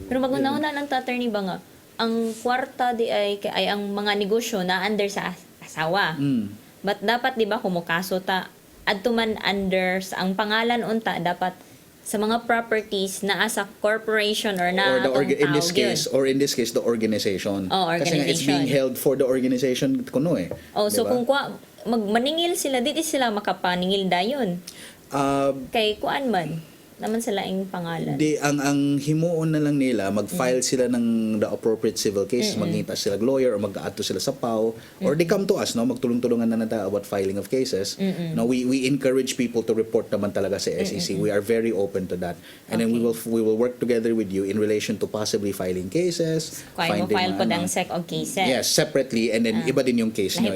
pero magunahuna lang attorney ba nga ang kwarta di ay ang mga negosyo na under sa asawa. But dapat di ba kumukaso ta adto man under sa ang pangalan unta dapat sa mga properties na as a corporation or na in this case the organization. Kasi nga it's being held for the organization kuno eh. So kung maningil sila dito sila makapaningil dayon. Kay kuan man naman sa laing pangalan. Ang himuon na lang nila, mag-file sila ng the appropriate civil case, magngita sila lawyer or mag-aadto sila sa PAO or they come to us, magtulong-tulungan na nata about filing of cases. We encourage people to report naman talaga sa SEC. We are very open to that. And then we will work together with you in relation to possibly filing cases, Kaya mo file po ang sec of cases. Yes, separately and then iba din yung case nyo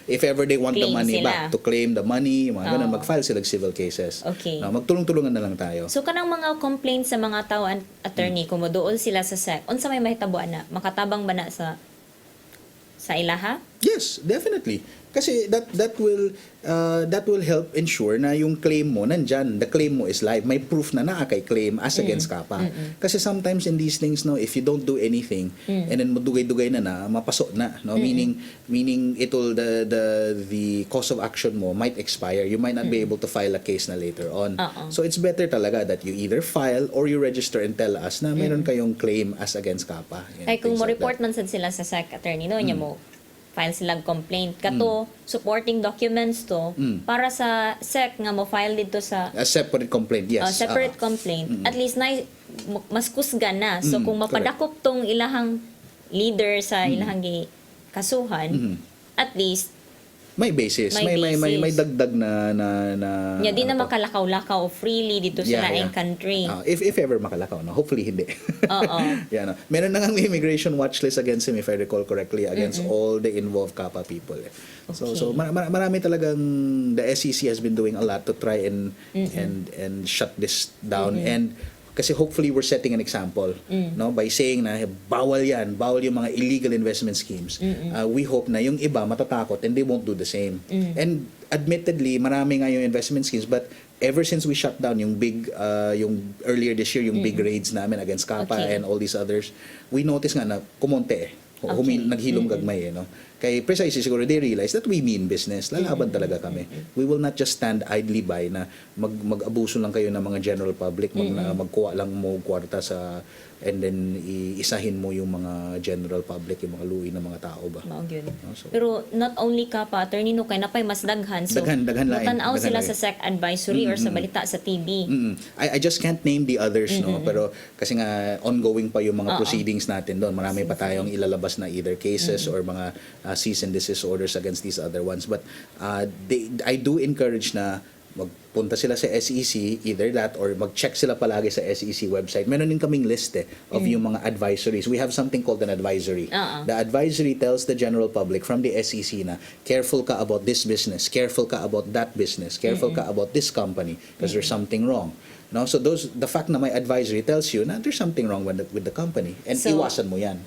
if ever they want the money back to claim the money, mga ganun, mag-file sila civil cases. Okay. Magtulong-tulungan na lang tayo. So kanang mga complaints sa mga tao attorney kung moduol sila sa SEC unsa may mahitabuan na makatabang ba na sa ilaha? Yes, definitely. Kasi that will help ensure na yung claim mo nandyan, the claim mo is live. May proof na kay claim as against kapa. Kasi sometimes in these things, no, if you don't do anything and then madugay-dugay na mapasok na, no, meaning it will the cause of action mo might expire. You might not be able to file a case na later on. So it's better talaga that you either file or you register and tell us na meron kayong claim as against kapa. Ay kung things mo like report that. man sad sila sa SEC attorney no nya mo file silang complaint kato supporting documents to para sa SEC nga mo file dito sa A separate complaint, yes. separate complaint at least na mas kusgan na so kung mapadakop tong ilahang leader sa ilahang kasuhan at least May basis. May May basis. dagdag na nya di na ano to. makalakaw-lakaw freely dito sa laing country. If ever makalakaw, no? Hopefully hindi. Oo. Yeah, no? Meron na nga immigration watch list against him, if I recall correctly, against all the involved Kappa people. So marami talagang the SEC has been doing a lot to try and shut this down and kasi hopefully we're setting an example no by saying na bawal yung mga illegal investment schemes. We hope na yung iba matatakot and they won't do the same. And admittedly marami nga yung investment schemes but ever since we shut down yung big yung earlier this year yung big raids namin against Kappa and all these others, we noticed nga na kumonte naghilom gagmay no. Kaya precisely siguro they realize that we mean business. Lalaban talaga kami. We will not just stand idly by na mag-abuso lang kayo ng mga general public, magkuha lang mo kwarta sa and then isahin mo yung mga general public, yung mga luwi ng mga tao ba. Mao gyud. So, Pero not only ka pa attorney no kay napay mas daghan so daghan lain. tan-aw Daghan sila lain. sa SEC advisory or sa balita sa TV. I just can't name the others no pero kasi nga ongoing pa yung mga proceedings natin doon. Marami pa tayong ilalabas na either cases or mga cease and desist orders against these other ones but I do encourage na magpunta sila sa SEC, either that or mag-check sila palagi sa SEC website. Meron din kaming list of yung mga advisories. We have something called an advisory. The advisory tells the general public from the SEC na careful ka about this business, careful ka about that business, careful ka about this company because there's something wrong. No, so the fact na may advisory tells you na there's something wrong with the company and So, iwasan mo 'yan.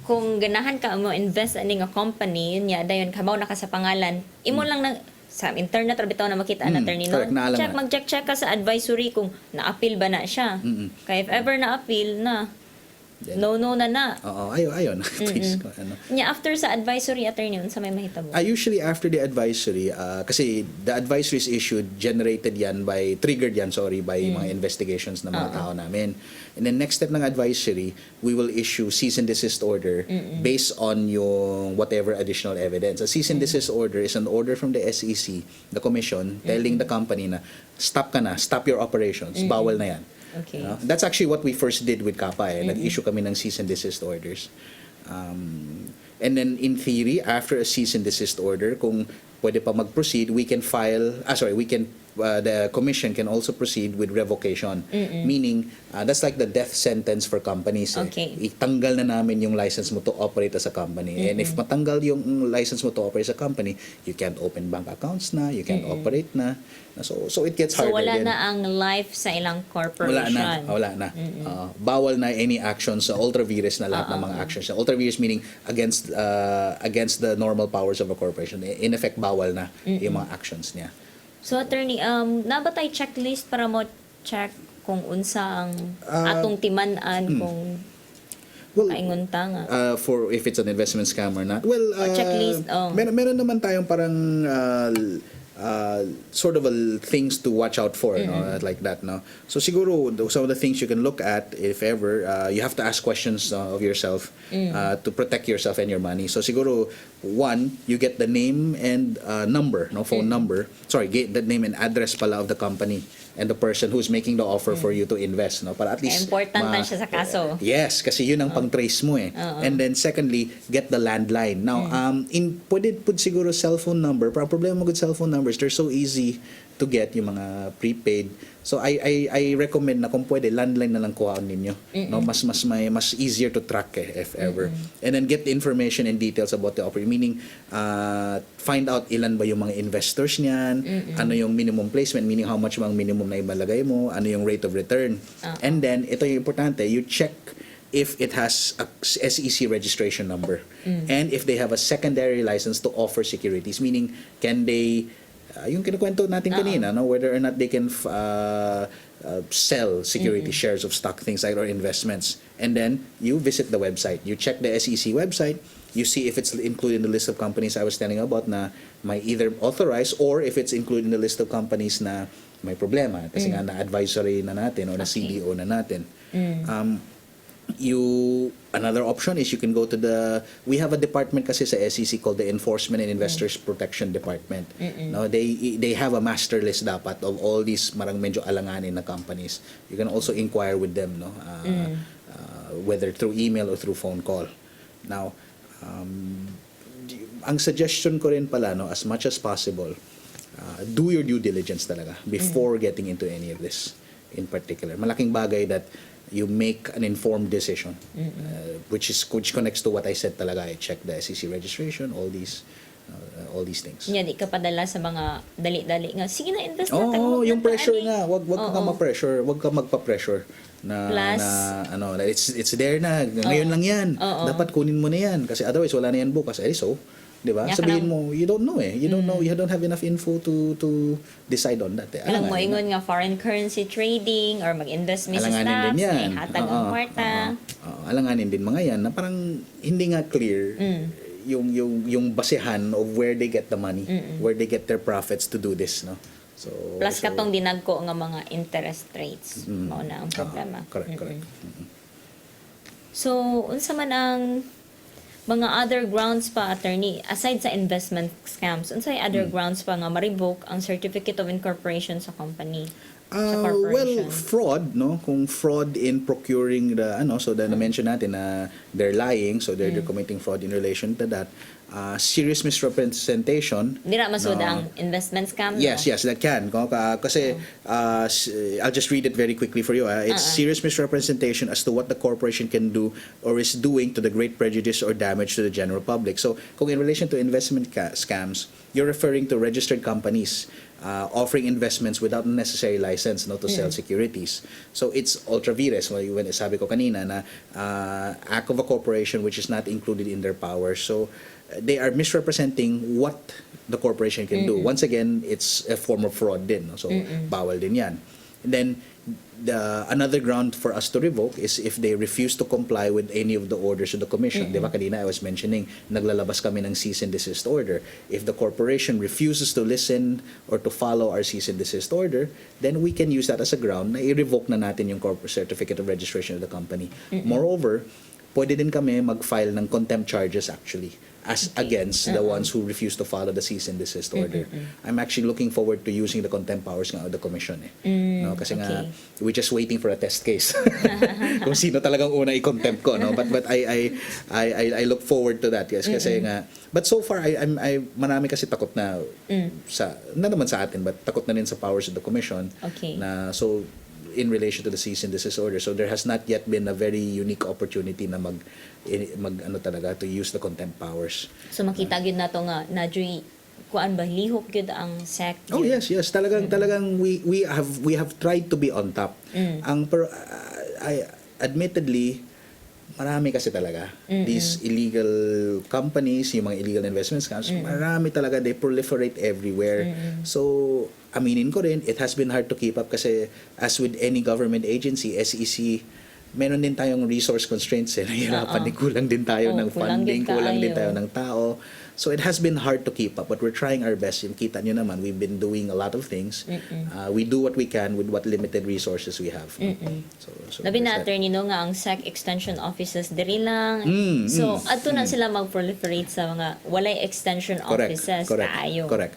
Kung ganahan ka mo invest ani nga company yun nya dayon kabaw na ka sa pangalan imo lang na sa internet or bitaw na makita na attorney no correct, naalam na. mag-check ka sa advisory kung na-appeal ba na siya kaya if ever na-appeal na no na Oo, ayon. Please, ano. nya after sa advisory attorney unsa may mahitabo Usually after the advisory, kasi the advisory is issued, triggered yan by mga investigations ng mga tao namin. And then next step ng advisory, we will issue cease and desist order based on yung whatever additional evidence. A cease and desist order is an order from the SEC, the commission, telling the company na stop your operations, bawal na yan. Okay. That's actually what we first did with Kappa. Nag-issue kami ng cease and desist orders. And then in theory, after a cease and desist order, kung pwede pa mag-proceed, the commission can also proceed with revocation. Meaning, that's like the death sentence for companies. Okay. Itanggal na namin yung license mo to operate as a company. And if matanggal yung license mo to operate as a company, you can't open bank accounts na, you can't operate na. So it gets so harder wala then. na ang life sa ilang corporation Wala na. Bawal na any actions sa ultra vires na lahat ng mga actions. Ultra vires meaning against the normal powers of a corporation. In effect, bawal na yung mga actions niya. so attorney nabatay checklist para mo check kung unsa ang atong timan-an kung kaingon ta nga For if it's an investment scam or not. Well, checklist, meron naman tayong parang sort of things to watch out for, no? Like that, no? So siguro some of the things you can look at, if ever, you have to ask questions of yourself to protect yourself and your money. So siguro, one, you get the name and number, no, phone number. Sorry, get the name and address pala of the company and the person who's making the offer for you to invest, no? Para at least important man siya sa kaso. Yes, kasi yun ang pang-trace mo eh. And then secondly, get the landline. Now, pwede siguro cellphone number. Pero ang problema mo with cellphone numbers, they're so easy to get yung mga prepaid. So I recommend na kung pwede landline na lang kuhaan ninyo. No, mas easier to track if ever. And then get the information and details about the offer. Meaning find out ilan ba yung mga investors niyan, ano yung minimum placement, meaning how much bang minimum na ibalagay mo, ano yung rate of return. And then ito yung importante, you check if it has a SEC registration number and if they have a secondary license to offer securities, meaning can they yung kinukwento natin kanina, no, whether or not they can sell security shares of stock, things like or investments. And then you visit the website, you check the SEC website, you see if it's included in the list of companies I was telling you about na may either authorized or if it's included in the list of companies na may problema kasi nga na advisory na natin o na CDO na natin. Another option is you can go to we have a department kasi sa SEC called the Enforcement and Investors Protection Department. No, they have a master list dapat of all these marang medyo alanganin na companies. You can also inquire with them, no, whether through email or through phone call. Now, ang suggestion ko rin pala, no, as much as possible, do your due diligence talaga before getting into any of this in particular. Malaking bagay that you make an informed decision, which connects to what I said talaga. I check the SEC registration, all these things. Hindi ka padala sa mga dali-dali nga. Sige na, invest na. Oo, yung pressure nga. Wag ka ma-pressure. Wag ka magpa-pressure. Plus, it's there na. Ngayon lang yan. Dapat kunin mo na yan. Kasi otherwise, wala na yan bukas. So, di ba? Sabihin mo, you don't know eh. You don't know. You don't have enough info to decide on that. Alam mo, ingon nga foreign currency trading or mag-invest mo sa stocks, may hatag ang kwarta. Alanganin din mga yan na parang hindi nga clear yung basehan of where they get the money, where they get their profits to do this, no? So plus katong dinagko nga mga interest rates, mao na ang problema. Correct. So unsa man ang mga other grounds pa, attorney, aside sa investment scams, unsay other grounds pa nga ma-revoke ang certificate of incorporation sa company? Well, fraud, no? Kung fraud in procuring so na-mention natin na they're lying, so they're committing fraud in relation to that. Serious misrepresentation. Dira masuda ang investment scam? Yes, that can. Kasi I'll just read it very quickly for you. It's serious misrepresentation as to what the corporation can do or is doing to the great prejudice or damage to the general public. So, kung in relation to investment scams, you're referring to registered companies offering investments without necessary license, no, to sell securities. So it's ultra vires. When sabi ko kanina na act of a corporation which is not included in their powers. So they are misrepresenting what the corporation can do. Once again, it's a form of fraud din. No? So bawal din yan. And then another ground for us to revoke is if they refuse to comply with any of the orders of the commission. Di ba kanina I was mentioning, naglalabas kami ng cease and desist order. If the corporation refuses to listen or to follow our cease and desist order, then we can use that as a ground na i-revoke na natin yung corporate certificate of registration of the company. Moreover, pwede din kami mag-file ng contempt charges actually as against the ones who refuse to follow the cease and desist order. I'm actually looking forward to using the contempt powers nga of the commission no, kasi nga we're just waiting for a test case. Kung sino talagang una i-contempt ko, no? But I look forward to that, yes, kasi nga but so far I marami kasi takot na na naman sa atin but takot na rin sa powers of the commission na so in relation to the cease and desist order. So there has not yet been a very unique opportunity na mag talaga to use the contempt powers. So makita gyud nato nga nadyoy kuan ba lihok gyud ang SEC. Oh yes, talagang we have tried to be on top. Ang admittedly marami kasi talaga these illegal companies, yung mga illegal investment scams, marami talaga, they proliferate everywhere. So aminin ko rin, it has been hard to keep up kasi as with any government agency, SEC, meron din tayong resource constraints. Nahihirapan din, kulang din tayo ng funding, kulang din tayo ng tao. So it has been hard to keep up, but we're trying our best. Yung kita nyo naman, we've been doing a lot of things. We do what we can with what limited resources we have. So labi na attorney no nga ang SEC extension offices diri lang. So adto na sila mag-proliferate sa mga walay extension offices kaayo. Correct.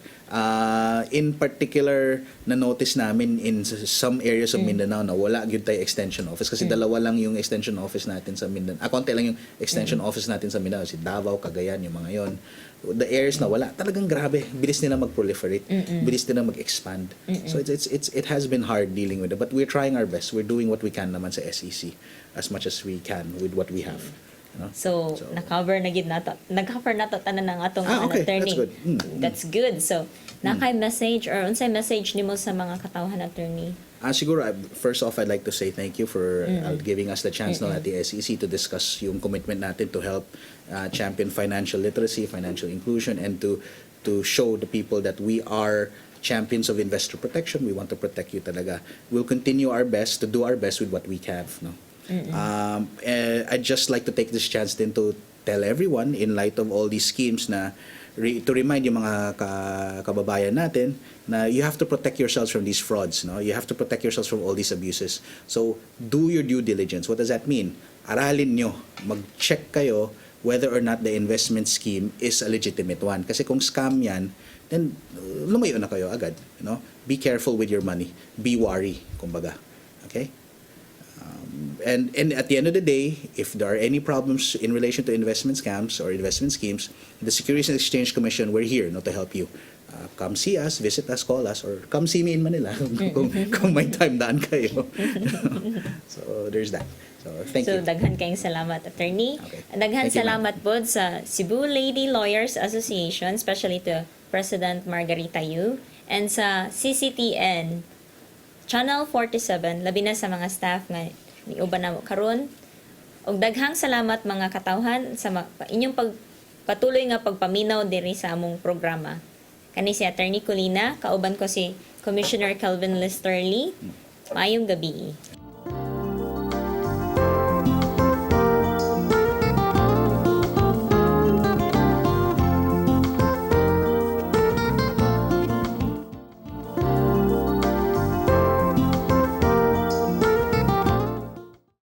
In particular, na-notice namin in some areas of Mindanao na wala gyud tay extension office kasi dalawa lang yung extension office natin sa Mindanao. Konti lang yung extension office natin sa Mindanao, si Davao, Cagayan, yung mga yon. The areas na wala, talagang grabe. Bilis nila mag-proliferate. Bilis nila mag-expand. So it has been hard dealing with it. But we're trying our best. We're doing what we can naman sa SEC as much as we can with what we have. No? So na-cover na gid nato. Nag-cover nato tanan ng atong attorney. That's good. That's good. So nakay message or unsay message nimo sa mga katawhan attorney? Siguro, first off, I'd like to say thank you for giving us the chance at the SEC to discuss yung commitment natin to help champion financial literacy, financial inclusion, and to show the people that we are champions of investor protection. We want to protect you talaga. We'll continue our best to do our best with what we have. No? I'd just like to take this chance din to tell everyone, in light of all these schemes, na to remind yung mga kababayan natin na you have to protect yourselves from these frauds. No? You have to protect yourselves from all these abuses. So, do your due diligence. What does that mean? Aralin nyo, mag-check kayo whether or not the investment scheme is a legitimate one. Kasi kung scam yan, then lumayo na kayo agad. Be careful with your money. Be wary, kumbaga. Okay? And at the end of the day, if there are any problems in relation to investment scams or investment schemes, the Securities and Exchange Commission, we're here to help you. Come see us, visit us, call us, or come see me in Manila kung may time daan kayo. So, there's that. So, thank you. So, daghan kayong salamat, Attorney. Okay. Daghan Thank you, salamat po sa Cebu Lady Lawyers Association, especially to President Margarita Yu, and sa CCTN, Channel 47, labi na sa mga staff nga niuban na mo karon. Og daghang salamat mga katawhan sa inyong patuloy nga pagpaminaw diri sa among programa. Kani si Attorney Colina, kauban ko si Commissioner Kelven Listerly. Maayong gabi.